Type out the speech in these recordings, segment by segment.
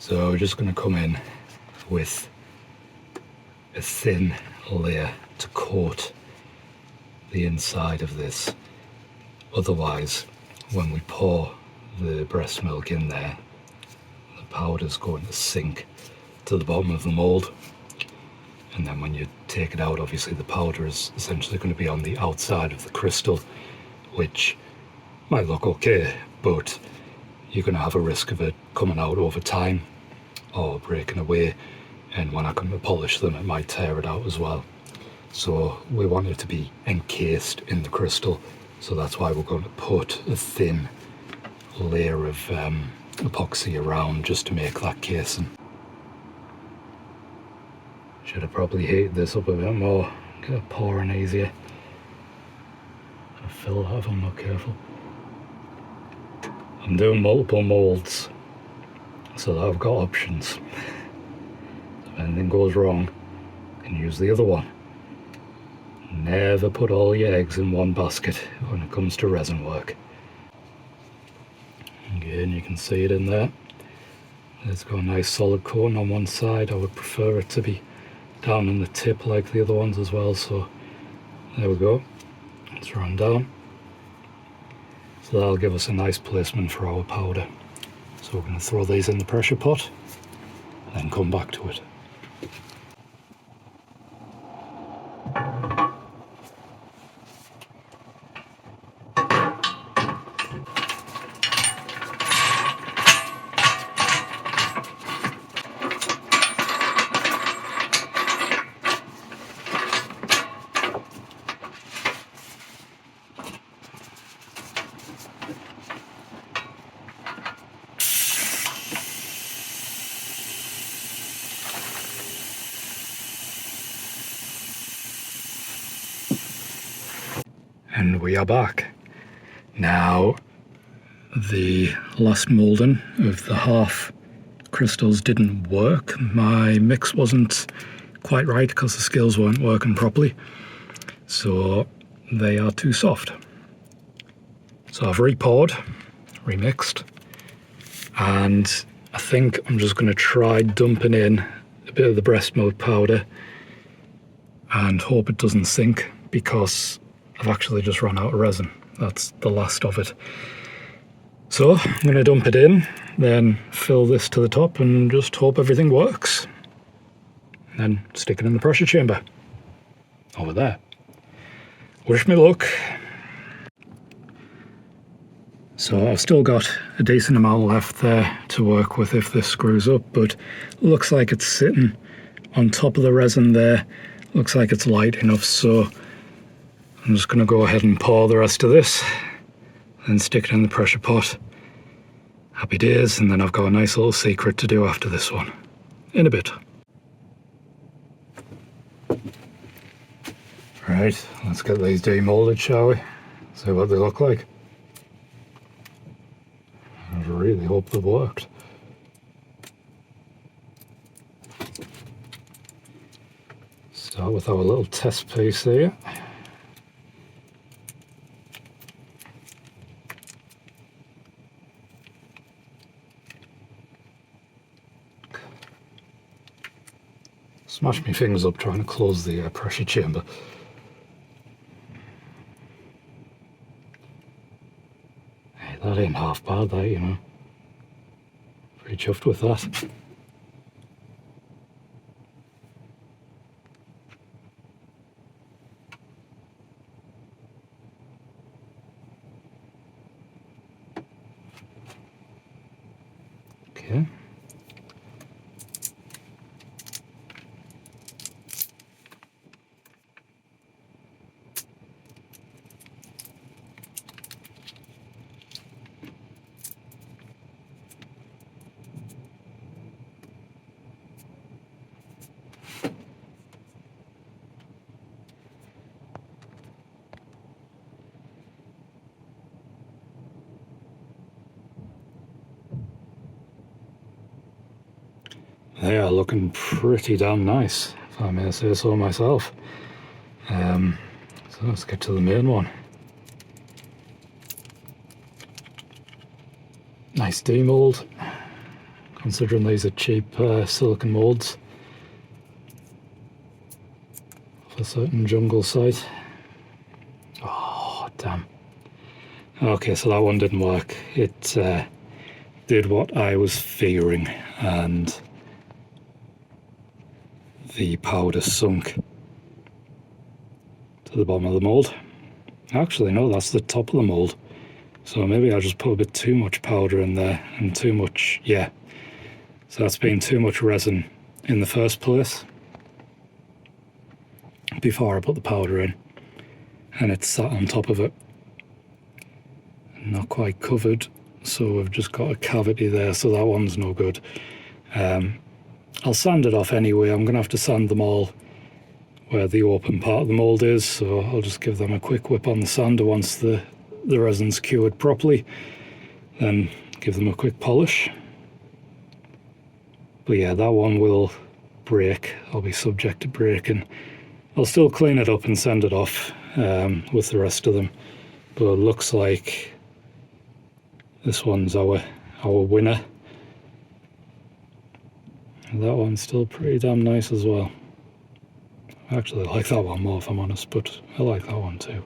So we're just going to come in with a thin layer to coat the inside of this. Otherwise, when we pour the breast milk in there, the powder's going to sink to the bottom of the mould, and then when you take it out, obviously the powder is essentially going to be on the outside of the crystal, which might look okay, but you're going to have a risk of it coming out over time or breaking away, and when I come to polish them it might tear it out as well. So we want it to be encased in the crystal, so that's why we're going to put a thin layer of epoxy around just to make that casing. Should have probably heated this up a bit more, get it pouring easier. I'll fill that if I'm not careful. I'm doing multiple moulds so that I've got options. If anything goes wrong, I can use the other one. Never put all your eggs in one basket when it comes to resin work. Again, you can see it in there. It's got a nice solid coating on one side. I would prefer it to be down in the tip like the other ones as well, so there we go. It's run down. So that'll give us a nice placement for our powder. So we're going to throw these in the pressure pot and then come back to it. And we are back. Now, the last moulding of the half crystals didn't work. My mix wasn't quite right because the scales weren't working properly. So they are too soft. So I've re-poured, remixed, and I think I'm just going to try dumping in a bit of the breast milk powder and hope it doesn't sink, because I've actually just run out of resin. That's the last of it. So I'm going to dump it in, then fill this to the top and just hope everything works. And then stick it in the pressure chamber. Over there. Wish me luck. So I've still got a decent amount left there to work with if this screws up, but looks like it's sitting on top of the resin there. Looks like it's light enough, so I'm just going to go ahead and pour the rest of this and stick it in the pressure pot. Happy days, and then I've got a nice little secret to do after this one. In a bit. Right, let's get these demoulded, shall we? See what they look like. I really hope they've worked. Start with our little test piece here. Smash my fingers up trying to close the pressure chamber. Hey, that ain't half bad, that, you know. Pretty chuffed with that. Okay. They are looking pretty damn nice, if I may say so myself. So let's get to the main one. Nice demold. considering these are cheap silicone molds for a certain jungle site. Oh, damn. Okay, so that one didn't work. It did what I was fearing, and the powder sunk to the bottom of the mold. Actually, no, that's the top of the mold. So maybe I just put a bit too much powder in there, and too much, yeah. So that's been too much resin in the first place before I put the powder in, and it's sat on top of it, not quite covered, so we've just got a cavity there, so that one's no good. I'll sand it off anyway. I'm gonna have to sand them all where the open part of the mold is, so I'll just give them a quick whip on the sander once the resin's cured properly, then give them a quick polish. But yeah, that one will break. I'll be subject to breaking. I'll still clean it up and send it off with the rest of them, but it looks like this one's our winner. And that one's still pretty damn nice as well. I actually like that one more, if I'm honest, but I like that one too.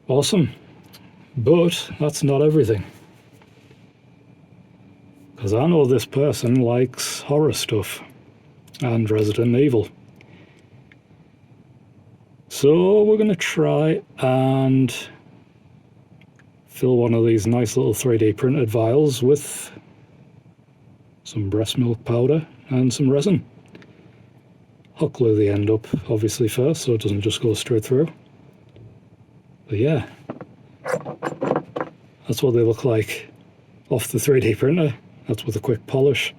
Awesome. But that's not everything. Because I know this person likes horror stuff and Resident Evil. So we're going to try and fill one of these nice little 3D printed vials with some breast milk powder and some resin. Hot glue the end up, obviously, first, so it doesn't just go straight through. But yeah, that's what they look like off the 3D printer. That's with a quick polish.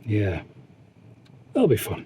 Yeah, that'll be fun.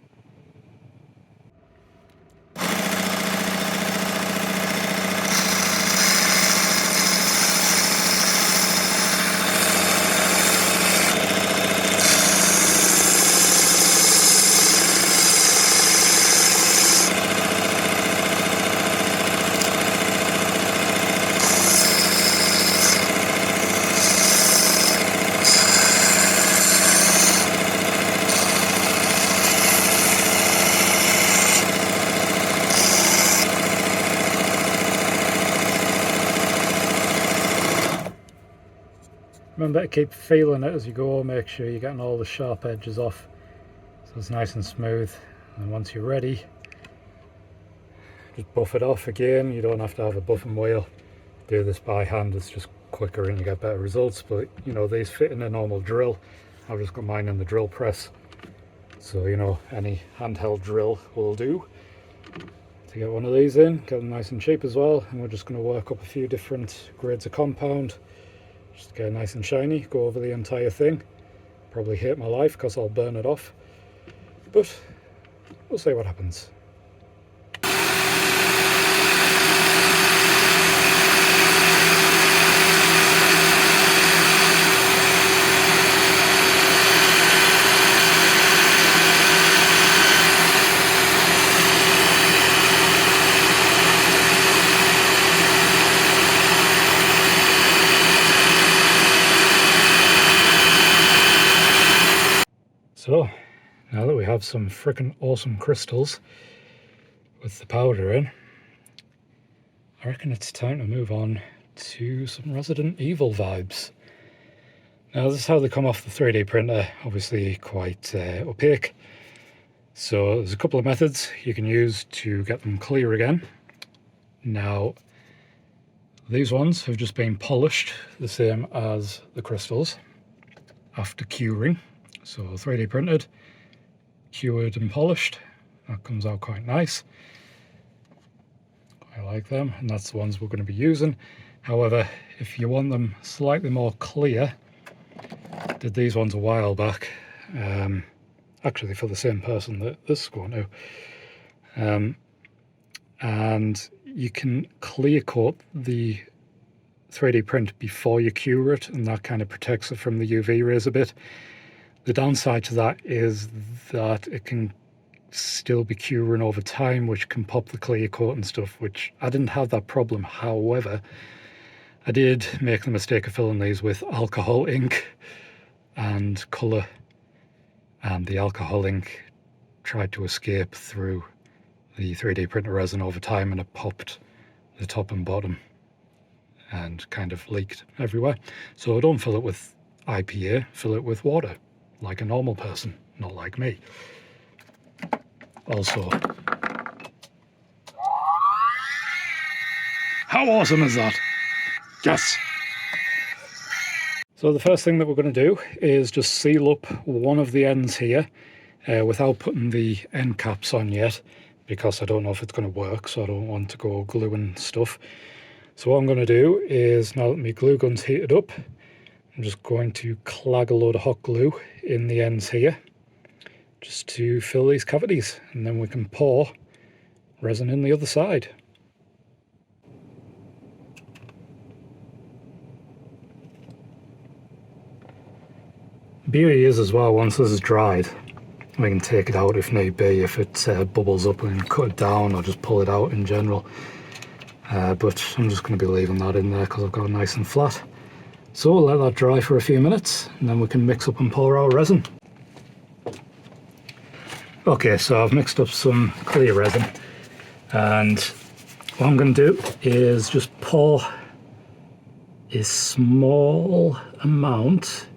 Remember to keep feeling it as you go, make sure you're getting all the sharp edges off so it's nice and smooth, and once you're ready, just buff it off again. You don't have to have a buffing wheel. Do this by hand, it's just quicker and you get better results, but you know, these fit in a normal drill. I've just got mine in the drill press, so you know, any handheld drill will do. To get one of these in, get them nice and cheap as well, and we're just going to work up a few different grades of compound. Just get it nice and shiny, go over the entire thing. Probably hate my life because I'll burn it off, but we'll see what happens. So, now that we have some frickin' awesome crystals with the powder in, I reckon it's time to move on to some Resident Evil vibes. Now, this is how they come off the 3D printer, obviously quite opaque. So there's a couple of methods you can use to get them clear again. Now, these ones have just been polished the same as the crystals after curing. So 3D printed, cured and polished. That comes out quite nice. I like them, and that's the ones we're going to be using. However, if you want them slightly more clear, I did these ones a while back, actually for the same person that this is going to. And you can clear coat the 3D print before you cure it, and that kind of protects it from the UV rays a bit. The downside to that is that it can still be curing over time, which can pop the clear coat and stuff, which I didn't have that problem. However, I did make the mistake of filling these with alcohol ink and colour, and the alcohol ink tried to escape through the 3D printer resin over time, and it popped the top and bottom and kind of leaked everywhere. So don't fill it with IPA, fill it with water, like a normal person, not like me. Also, how awesome is that? Yes! So the first thing that we're going to do is just seal up one of the ends here without putting the end caps on yet, because I don't know if it's going to work, so I don't want to go gluing stuff. So what I'm going to do is, now that my glue gun's heated up, I'm just going to clag a load of hot glue in the ends here, just to fill these cavities, and then we can pour resin in the other side. Beauty is as well, once this is dried, we can take it out if need be. If it bubbles up, we can cut it down or just pull it out in general. But I'm just going to be leaving that in there because I've got it nice and flat. So we'll let that dry for a few minutes, and then we can mix up and pour our resin. Okay, so I've mixed up some clear resin, and what I'm going to do is just pour a small amount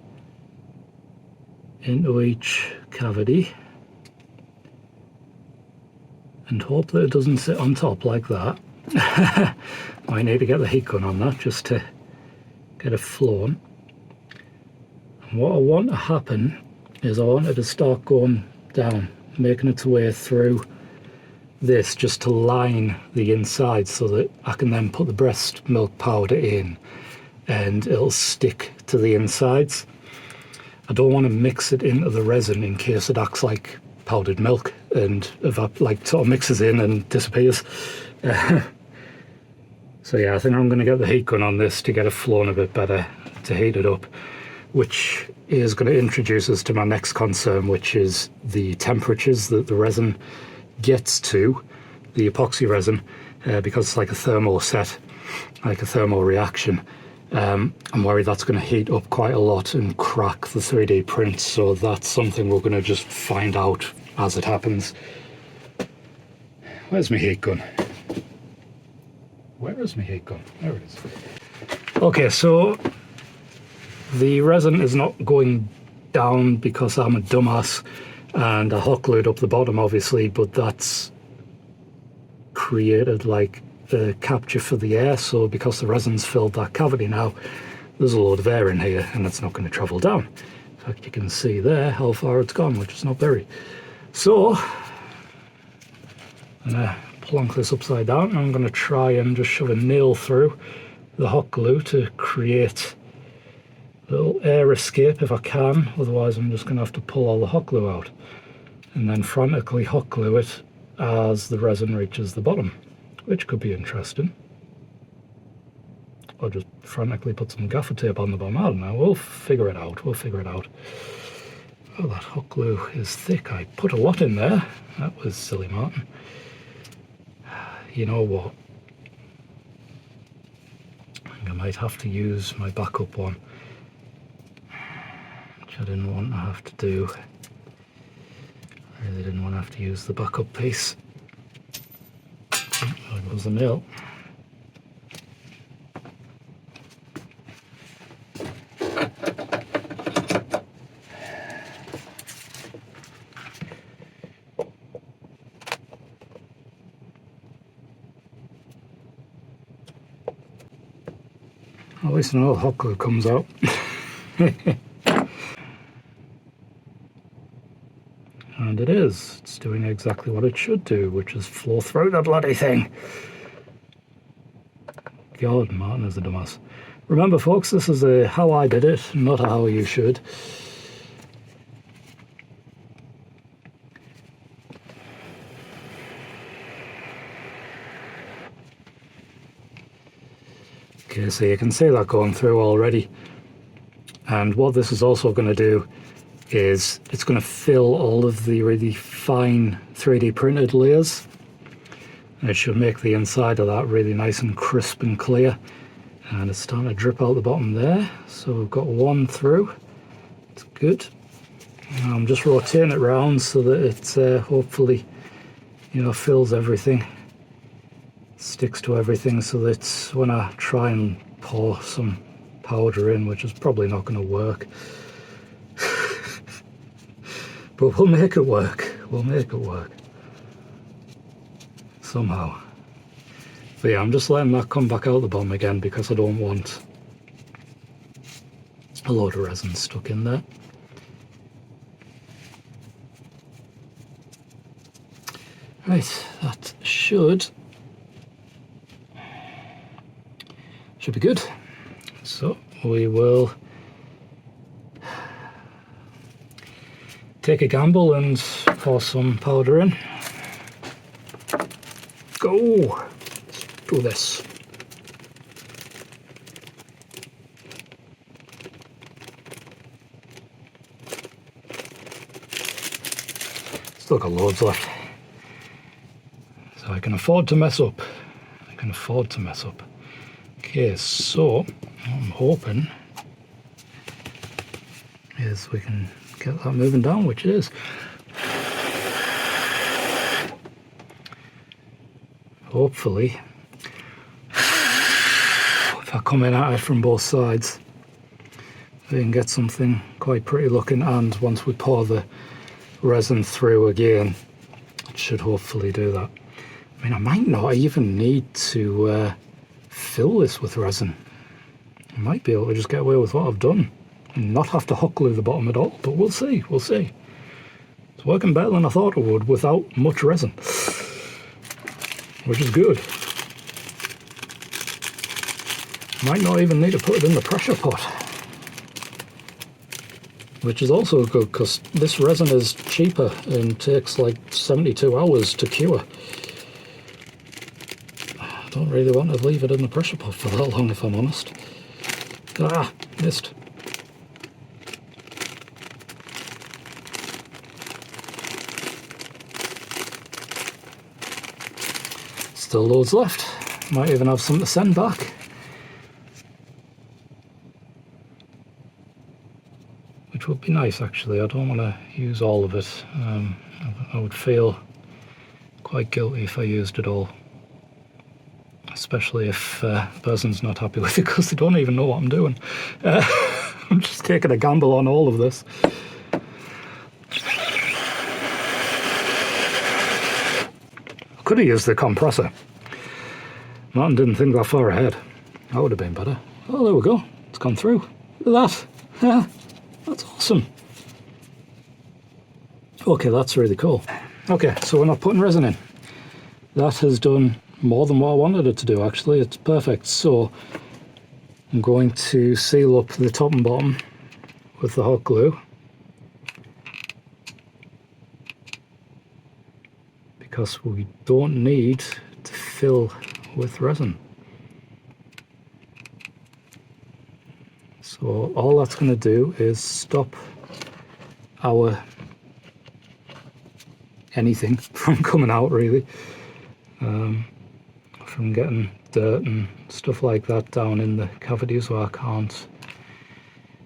into each cavity and hope that it doesn't sit on top like that. Might need to get the heat gun on that just to get it flowing. And what I want to happen is I want it to start going down, making its way through this just to line the inside so that I can then put the breast milk powder in and it'll stick to the insides. I don't want to mix it into the resin in case it acts like powdered milk and like sort of mixes in and disappears. So yeah, I think I'm going to get the heat gun on this to get it flowing a bit better, to heat it up, which is going to introduce us to my next concern, which is the temperatures that the resin gets to, the epoxy resin, because it's like a thermal set, like a thermal reaction. I'm worried that's going to heat up quite a lot and crack the 3D print, so that's something we're going to just find out as it happens. Where's my heat gun? Where is my heat gun? There it is. Okay, so the resin is not going down because I'm a dumbass and I hot glued up the bottom obviously, but that's created like the capture for the air, so because the resin's filled that cavity now, there's a load of air in here and it's not going to travel down. In fact, you can see there how far it's gone, which is not very. So I'm going to plonk this upside down and I'm going to try and just shove a nail through the hot glue to create a little air escape if I can, otherwise I'm just going to have to pull all the hot glue out and then frantically hot glue it as the resin reaches the bottom, which could be interesting. Or just frantically put some gaffer tape on the bottom. I don't know, we'll figure it out, Oh, that hot glue is thick. I put a lot in there. That was silly, Martin. You know what? I think I might have to use my backup one, which I didn't want to have to do. I really didn't want to have to use the backup piece. There goes the nail. At least an old hot glue comes out. And it is. It's doing exactly what it should do, which is flow through the bloody thing. God, Martin is a dumbass. Remember, folks, this is a how I did it, not a how you should. Okay, so you can see that going through already. And what this is also going to do is it's going to fill all of the really fine 3D printed layers. And it should make the inside of that really nice and crisp and clear. And it's starting to drip out the bottom there. So we've got one through. It's good. And I'm just rotating it round so that it hopefully, you know, fills everything, sticks to everything, so that when I try and pour some powder in, which is probably not going to work, but we'll make it work. We'll make it work somehow. But yeah, I'm just letting that come back out the bottom again because I don't want a load of resin stuck in there. Right, that should be good. So we will take a gamble and pour some powder in. Go! Let's do this. Still got loads left. So I can afford to mess up. I can afford to mess up. Okay, so what I'm hoping is we can get that moving down, which it is. Hopefully, if I come in at it from both sides, we can get something quite pretty looking, and once we pour the resin through again, it should hopefully do that. I mean, I might not even need to fill this with resin. I might be able to just get away with what I've done and not have to hot glue the bottom at all, but we'll see, we'll see. It's working better than I thought it would without much resin, which is good. Might not even need to put it in the pressure pot, which is also good because this resin is cheaper and takes like 72 hours to cure. I don't really want to leave it in the pressure pot for that long, if I'm honest. Ah, missed. Still loads left. Might even have some to send back. Which would be nice, actually. I don't want to use all of it. I would feel quite guilty if I used it all. Especially if the person's not happy with it because they don't even know what I'm doing. I'm just taking a gamble on all of this. I could have used the compressor. Martin didn't think that far ahead. That would have been better. Oh, there we go. It's gone through. Look at that. Yeah, that's awesome. Okay, that's really cool. Okay, so we're not putting resin in. That has done more than what I wanted it to do, actually. It's perfect. So I'm going to seal up the top and bottom with the hot glue, because we don't need to fill with resin. So all that's going to do is stop our anything from coming out, really, from getting dirt and stuff like that down in the cavity, so I can't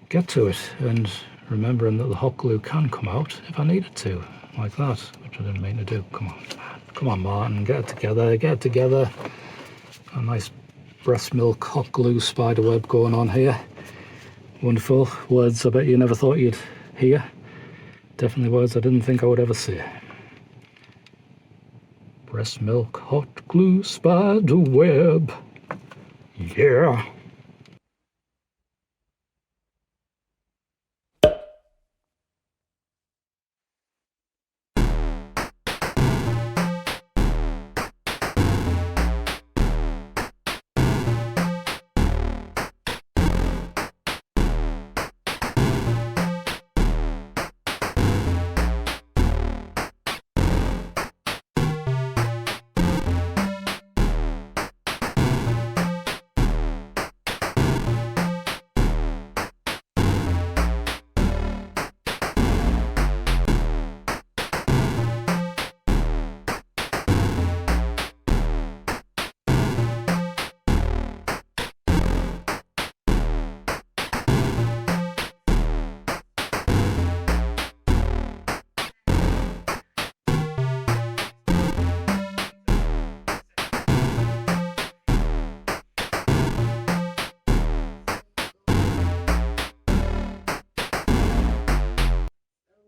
get to it. And remembering that the hot glue can come out if I needed to, like that, which I didn't mean to do. Come on, Martin, get it together, get it together. A nice breast milk hot glue spider web going on here. Wonderful words I bet you never thought you'd hear. Definitely words I didn't think I would ever say. Breast milk hot glue spider web. Yeah.